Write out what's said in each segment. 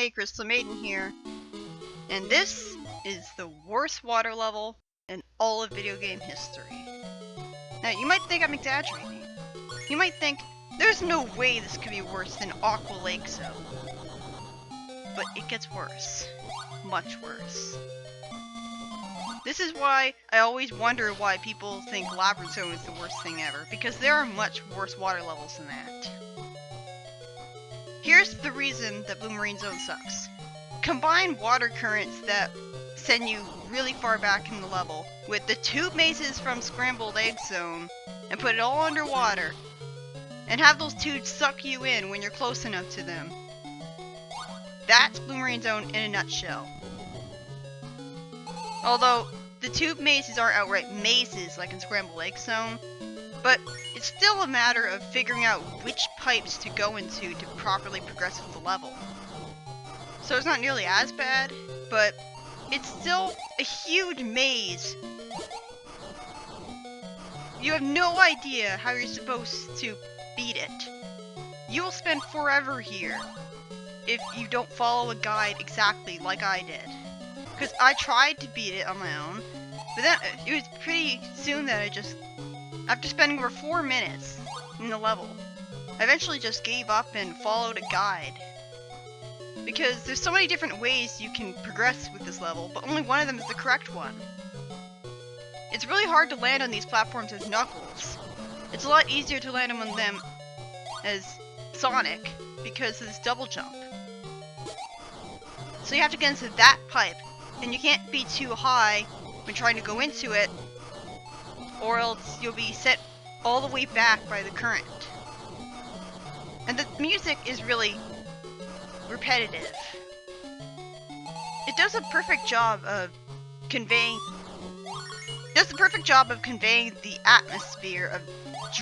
Hey, Crystal Maiden here, and this is the worst water level in all of video game history. Now, you might think I'm exaggerating. You might think, there's no way this could be worse than Aqua Lake Zone. But it gets worse. Much worse. This is why I always wonder why people think Labyrinth Zone is the worst thing ever, because there are much worse water levels than that. Here's the reason that Blue Marine Zone sucks. Combine water currents that send you really far back in the level with the tube mazes from Scrambled Egg Zone and put it all underwater and have those tubes suck you in when you're close enough to them. That's Blue Marine Zone in a nutshell. Although the tube mazes aren't outright mazes like in Scrambled Egg Zone, but it's still a matter of figuring out which pipes to go into to properly progress with the level. So it's not nearly as bad, but it's still a huge maze. You have no idea how you're supposed to beat it. You will spend forever here if you don't follow a guide exactly like I did. Because I tried to beat it on my own, but then it was pretty soon that after spending over 4 minutes in the level, I eventually just gave up and followed a guide. Because there's so many different ways you can progress with this level, but only one of them is the correct one. It's really hard to land on these platforms as Knuckles. It's a lot easier to land on them as Sonic because of this double jump. So you have to get into that pipe, and you can't be too high when trying to go into it, or else you'll be set all the way back by the current. And the music is really repetitive. It does a perfect job of conveying the atmosphere of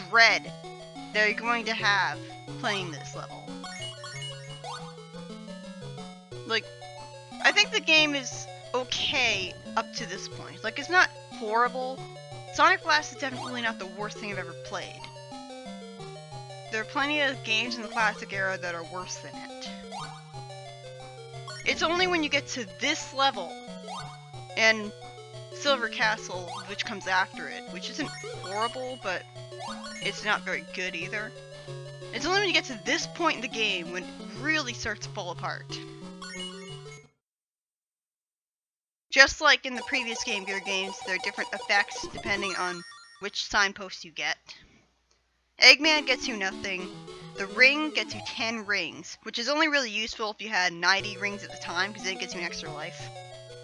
dread that you're going to have playing this level. Like, I think the game is okay up to this point. Like, it's not horrible. Sonic Blast is definitely not the worst thing I've ever played. There are plenty of games in the classic era that are worse than it. It's only when you get to this level, and Silver Castle, which comes after it, which isn't horrible, but it's not very good either. It's only when you get to this point in the game when it really starts to fall apart. Just like in the previous Game Gear games, there are different effects depending on which signpost you get. Eggman gets you nothing. The ring gets you 10 rings, which is only really useful if you had 90 rings at the time, because then it gets you an extra life.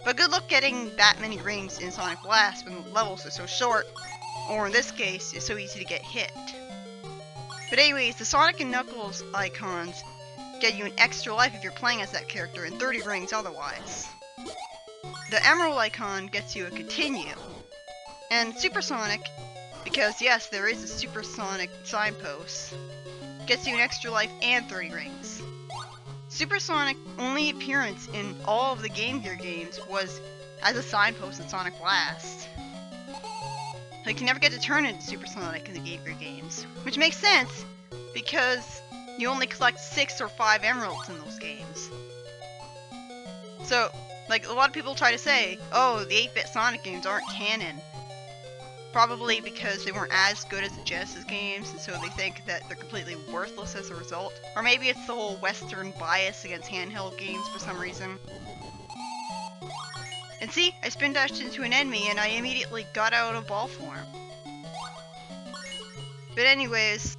But good luck getting that many rings in Sonic Blast when the levels are so short, or in this case, it's so easy to get hit. But anyways, the Sonic and Knuckles icons get you an extra life if you're playing as that character, and 30 rings otherwise. The Emerald icon gets you a continue. And Supersonic, because yes, there is a Supersonic signpost, gets you an extra life and 30 rings. Supersonic only appearance in all of the Game Gear games was as a signpost in Sonic Blast. Like, you never get to turn into Supersonic in the Game Gear games, which makes sense because you only collect 6 or 5 emeralds in those games. So, like, a lot of people try to say, oh, the 8-bit Sonic games aren't canon. Probably because they weren't as good as the Genesis games, and so they think that they're completely worthless as a result. Or maybe it's the whole Western bias against handheld games for some reason. And see, I spin dashed into an enemy and I immediately got out of ball form. But anyways,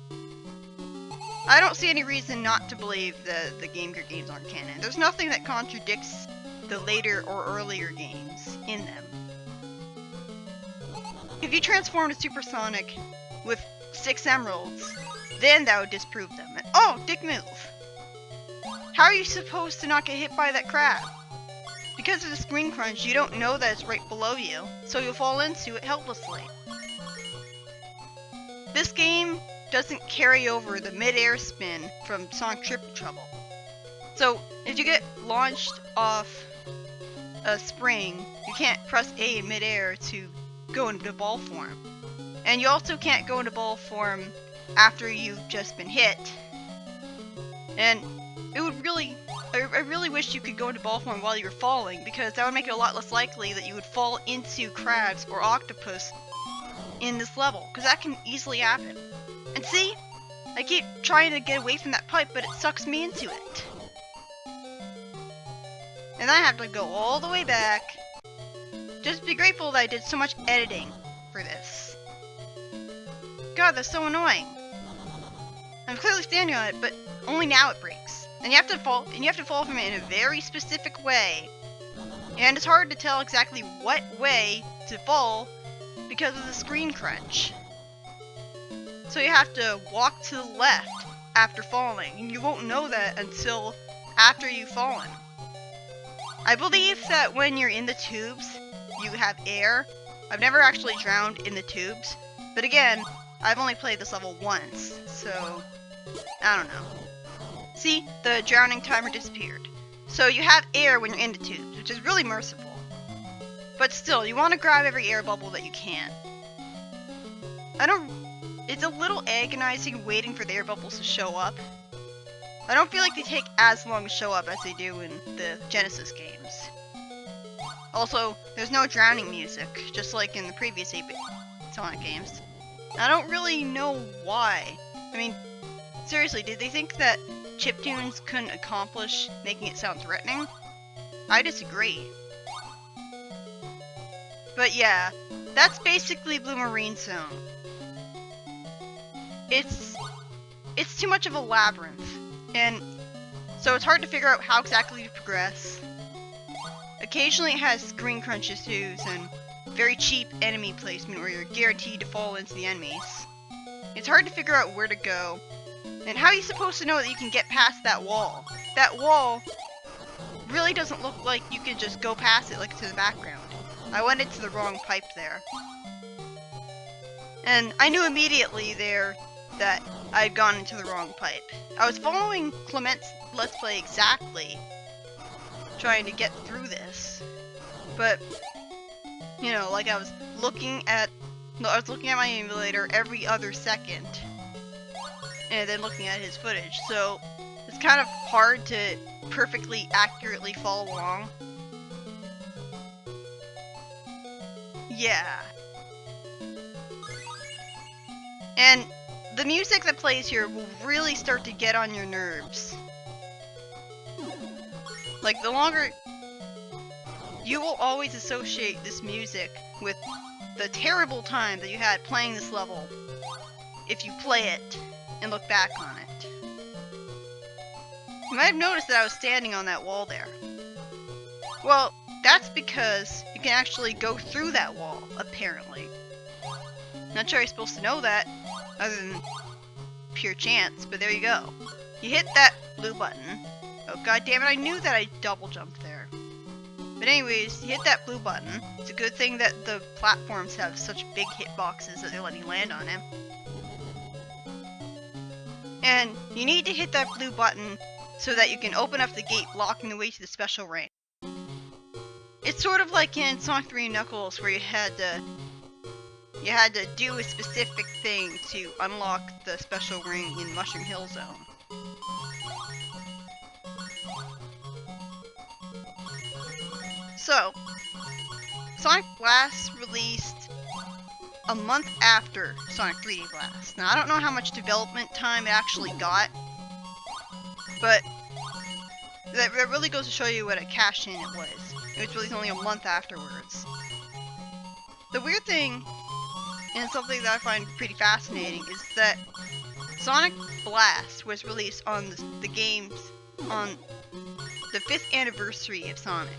I don't see any reason not to believe that the Game Gear games aren't canon. There's nothing that contradicts the later or earlier games in them. If you transformed to Supersonic with 6 emeralds, then that would disprove them. And, oh, dick move! How are you supposed to not get hit by that crab? Because of the screen crunch, you don't know that it's right below you, so you'll fall into it helplessly. This game doesn't carry over the mid-air spin from Sonic Triple Trouble. So, if you get launched off a spring, you can't press A in mid-air to go into ball form. And you also can't go into ball form after you've just been hit. And it would really, I I really wish you could go into ball form while you're falling, because that would make it a lot less likely that you would fall into crabs or octopus in this level, because that can easily happen. And see? I keep trying to get away from that pipe, but it sucks me into it. And I have to go all the way back. Just be grateful that I did so much editing for this. God, that's so annoying. I'm clearly standing on it, but only now it breaks. And you have to fall from it in a very specific way. And it's hard to tell exactly what way to fall because of the screen crunch. So you have to walk to the left after falling, and you won't know that until after you've fallen. I believe that when you're in the tubes, you have air. I've never actually drowned in the tubes, but again, I've only played this level once, so I don't know. See, the drowning timer disappeared. So you have air when you're in the tubes, which is really merciful. But still, you want to grab every air bubble that you can. It's a little agonizing waiting for the air bubbles to show up. I don't feel like they take as long to show up as they do in the Genesis games. Also, there's no drowning music, just like in the previous 8-bit Sonic games. I don't really know why. I mean, seriously, did they think that chiptunes couldn't accomplish making it sound threatening? I disagree. But yeah, that's basically Blue Marine Zone. It's too much of a labyrinth, and so it's hard to figure out how exactly to progress. Occasionally it has screen crunch issues and very cheap enemy placement where you're guaranteed to fall into the enemies. It's hard to figure out where to go, and how are you supposed to know that you can get past that wall? That wall really doesn't look like you can just go past it like to the background. I went into the wrong pipe there. And I knew immediately there that I had gone into the wrong pipe. I was following Clement's Let's Play exactly, trying to get through this. But, you know, like I was looking at my emulator every other second, and then looking at his footage, so it's kind of hard to perfectly accurately follow along. Yeah. And the music that plays here will really start to get on your nerves. Like, the longer... You will always associate this music with the terrible time that you had playing this level if you play it and look back on it. You might have noticed that I was standing on that wall there. Well, that's because you can actually go through that wall, apparently. Not sure you're supposed to know that, other than pure chance, but there you go. You hit that blue button. Oh god damn it, I knew that I double jumped there. But anyways, you hit that blue button. It's a good thing that the platforms have such big hitboxes that they let you land on them. And you need to hit that blue button so that you can open up the gate blocking the way to the special ring. It's sort of like in Sonic 3 and Knuckles where you had to do a specific thing to unlock the special ring in Mushroom Hill Zone. So, Sonic Blast released a month after Sonic 3D Blast. Now, I don't know how much development time it actually got, but that really goes to show you what a cash-in it was. It was released only a month afterwards. The weird thing, and something that I find pretty fascinating, is that Sonic Blast was released on the games on the 5th anniversary of Sonic.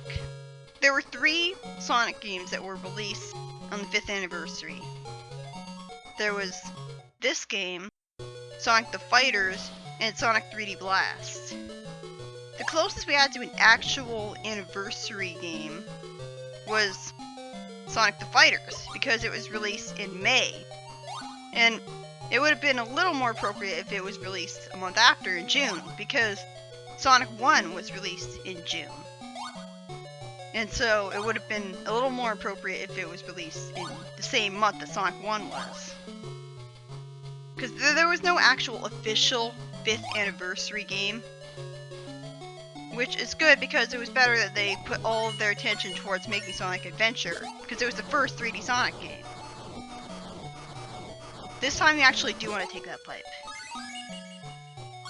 There were 3 Sonic games that were released on the 5th anniversary. There was this game, Sonic the Fighters, and Sonic 3D Blast. The closest we had to an actual anniversary game was Sonic the Fighters, because it was released in May. And it would have been a little more appropriate if it was released a month after, in June, because Sonic 1 was released in June. And so it would have been a little more appropriate if it was released in the same month that Sonic 1 was. Because there was no actual official 5th anniversary game. which is good because it was better that they put all of their attention towards making Sonic Adventure, because it was the first 3D Sonic game. This time you actually do want to take that pipe.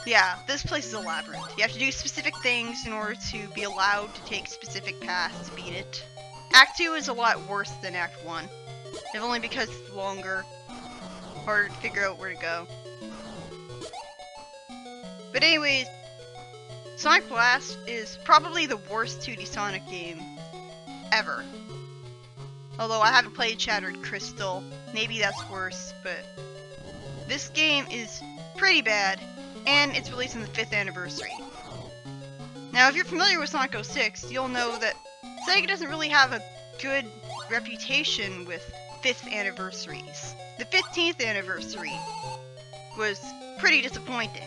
Yeah, this place is a labyrinth. You have to do specific things in order to be allowed to take specific paths to beat it. Act 2 is a lot worse than Act 1, if only because it's longer, harder to figure out where to go. But anyways, Sonic Blast is probably the worst 2D Sonic game ever. Although I haven't played Shattered Crystal, maybe that's worse, but this game is pretty bad, and it's released on the 5th anniversary. Now, if you're familiar with Sonic 06, you'll know that Sega doesn't really have a good reputation with 5th anniversaries. The 15th anniversary was pretty disappointing,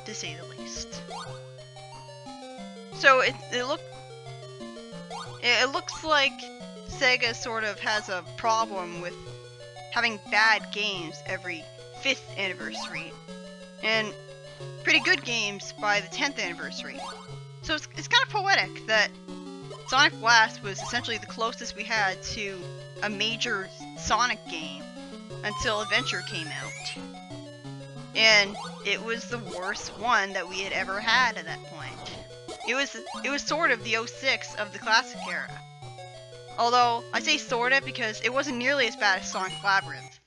to say the least. So it looks like Sega sort of has a problem with having bad games every 5th anniversary, and pretty good games by the 10th anniversary. So it's kind of poetic that Sonic Blast was essentially the closest we had to a major Sonic game until Adventure came out. And it was the worst one that we had ever had at that point. It was sort of the 06 of the classic era. Although, I say sorta because it wasn't nearly as bad as Sonic Labyrinth.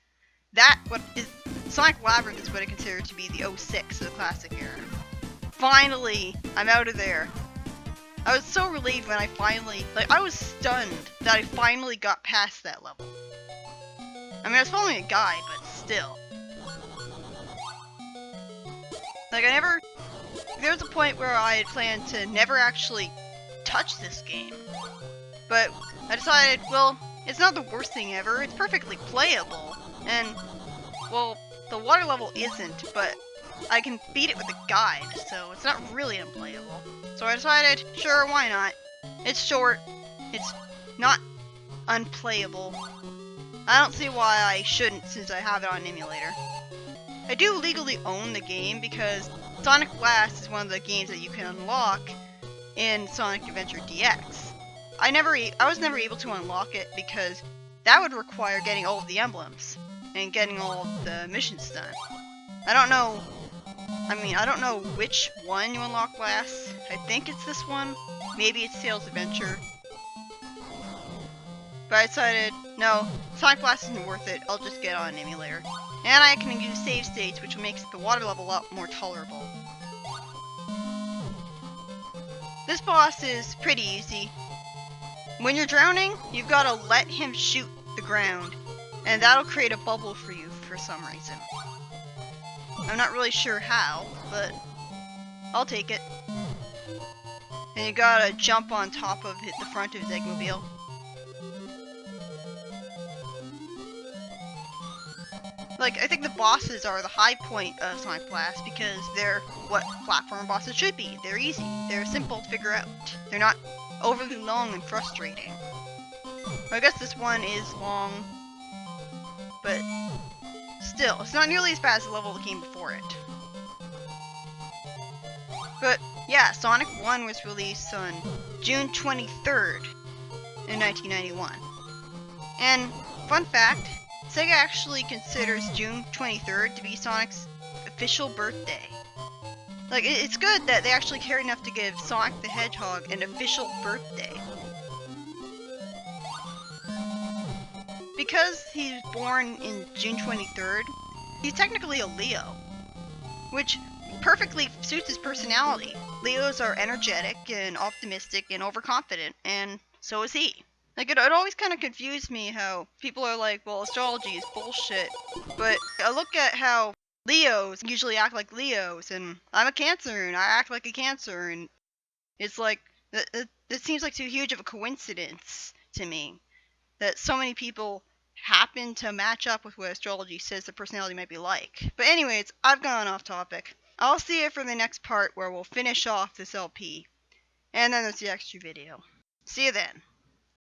Sonic Labyrinth is what I consider to be the 06 of the classic era. Finally, I'm out of there. I was so relieved when I finally, I was stunned that I finally got past that level. I mean, I was following a guide, but still. There was a point where I had planned to never actually touch this game. But I decided, well, it's not the worst thing ever, it's perfectly playable. And, well, the water level isn't, but I can beat it with a guide, so it's not really unplayable. So I decided, sure, why not? It's short, it's not unplayable. I don't see why I shouldn't since I have it on an emulator. I do legally own the game because Sonic Blast is one of the games that you can unlock in Sonic Adventure DX. I was never able to unlock it because that would require getting all of the emblems and getting all of the missions done. I don't know which one you unlock last. I think it's this one. Maybe it's Tails Adventure. But I decided, no, Sonic Blast isn't worth it, I'll just get it on an emulator. And I can use save states, which makes the water level a lot more tolerable. This boss is pretty easy. When you're drowning, you've got to let him shoot the ground, and that'll create a bubble for you for some reason. I'm not really sure how, but I'll take it. And you gotta jump on top of the front of his Eggmobile. I think the bosses are the high point of Sonic Blast because they're what platform bosses should be. They're easy. They're simple to figure out. They're not overly long and frustrating. I guess this one is long, but still, it's not nearly as bad as the level that came before it. But yeah, Sonic 1 was released on June 23rd in 1991. And fun fact, Sega actually considers June 23rd to be Sonic's official birthday. It's good that they actually care enough to give Sonic the Hedgehog an official birthday. Because he's born in June 23rd, he's technically a Leo, which perfectly suits his personality. Leos are energetic and optimistic and overconfident, and so is he. It always kind of confused me how people are like, well, astrology is bullshit, but I look at how Leos usually act like Leos, and I'm a Cancer, and I act like a Cancer, and it's like, it seems like too huge of a coincidence to me, that so many people happen to match up with what astrology says the personality might be like. But anyways, I've gone off topic. I'll see you for the next part where we'll finish off this LP, and then there's the extra video. See you then.